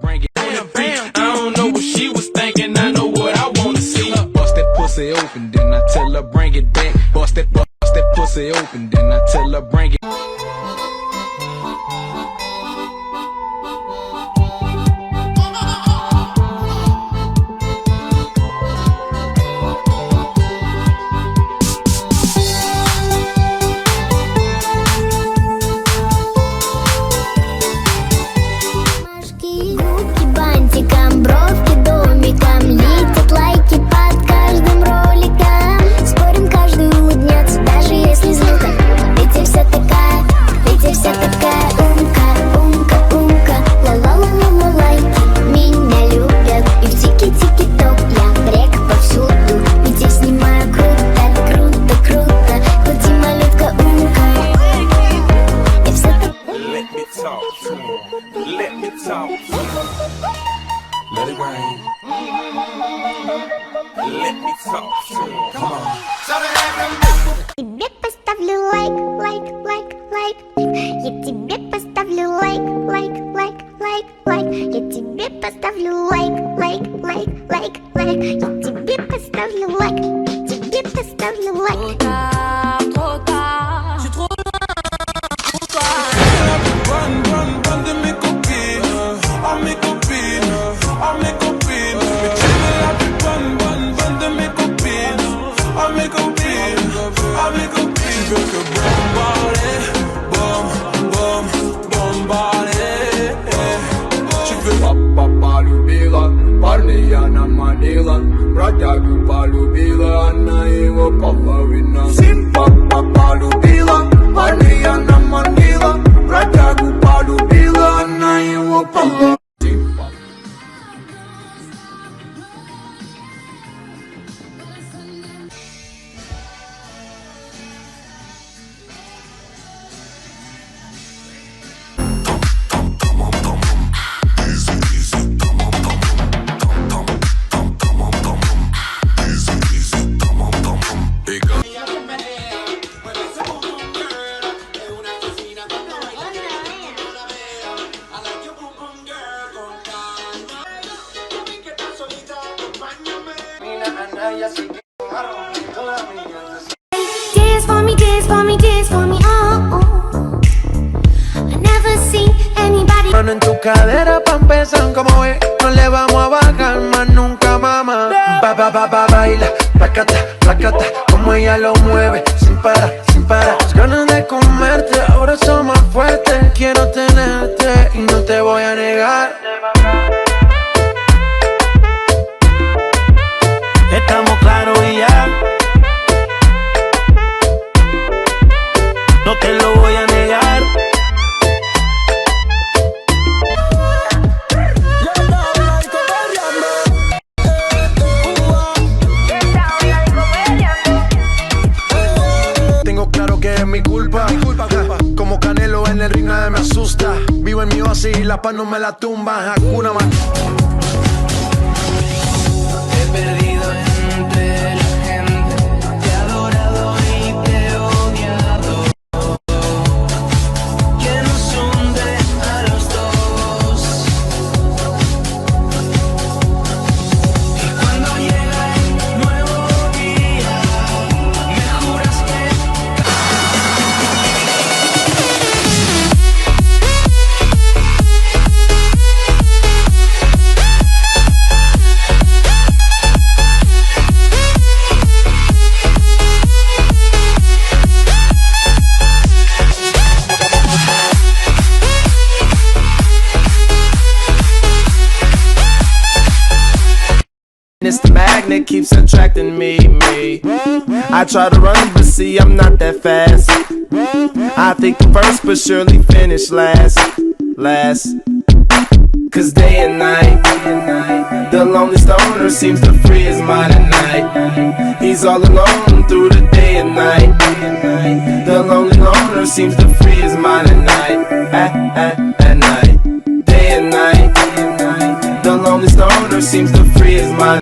bring it. I don't know what she was thinking, I know what I wanna see. Bust that pussy open, then I tell her bring it back. Bust that pussy open, then I tell her bring it. Бровки домиком, летят лайки под каждым роликом. Спорим, каждый улыбнется, даже если звука. Ведь я вся такая умка, умка, умка. Ла-ла-ла-ла-ла лайки, меня любят. И в тики-тики-ток я брек повсюду. Ведь я снимаю круто, круто, круто. Крути, малютка, умка. Я вся такая. Let me talk to him. Let me talk to him. Let it rain. Let me talk to him. Come on. Тебе поставлю лайк, лайк, лайк, лайк. Я тебе поставлю лайк, лайк, лайк, лайк, лайк. Я тебе поставлю лайк, лайк, лайк, лайк, лайк. Я тебе поставлю лайк, тебе поставлю лайк. Trop tard, je suis trop loin pour toi. Run de mes copines, oh mes copines, oh mes copines. Mais tu me la run de mes copines, oh mes copines, oh mes copines. Tu veux que bombarder. Tu veux папа любила, парня она манила, бродягу полюбила, она его половина. Папа любила, парня она манила, бродягу полюбила, она его половина. Dance for me, dance for me, dance for me, oh, oh. I never seen anybody. Mano en tu cadera pa' empezar, como ve, no le vamos a bajar más nunca, mamá. Baila, placata, placata, como ella lo mueve, sin parar, sin parar. Las ganas de comerte, ahora son más fuertes. Quiero tenerte y no te voy a negar. Estamos claros y ya, no te lo voy a negar. Tengo claro que es mi culpa, como Canelo en el ring nadie me asusta. Vivo en mi oasis y la paz no me la tumba. Hakuna Matata. He perdido entre la gente, te he adorado y te he odiado. Que nos hunde a los dos. Y cuando llega el nuevo día, me juras que It's the magnet keeps attracting me. I try to run, but see I'm not that fast. I think first, but surely finish last. Cause day and night, the lonely stoner seems to free his mind at night. He's all alone through the day and night. The lonely loner seems to free his mind at night. At night, day and night. The lonely stoner seems to free his mind.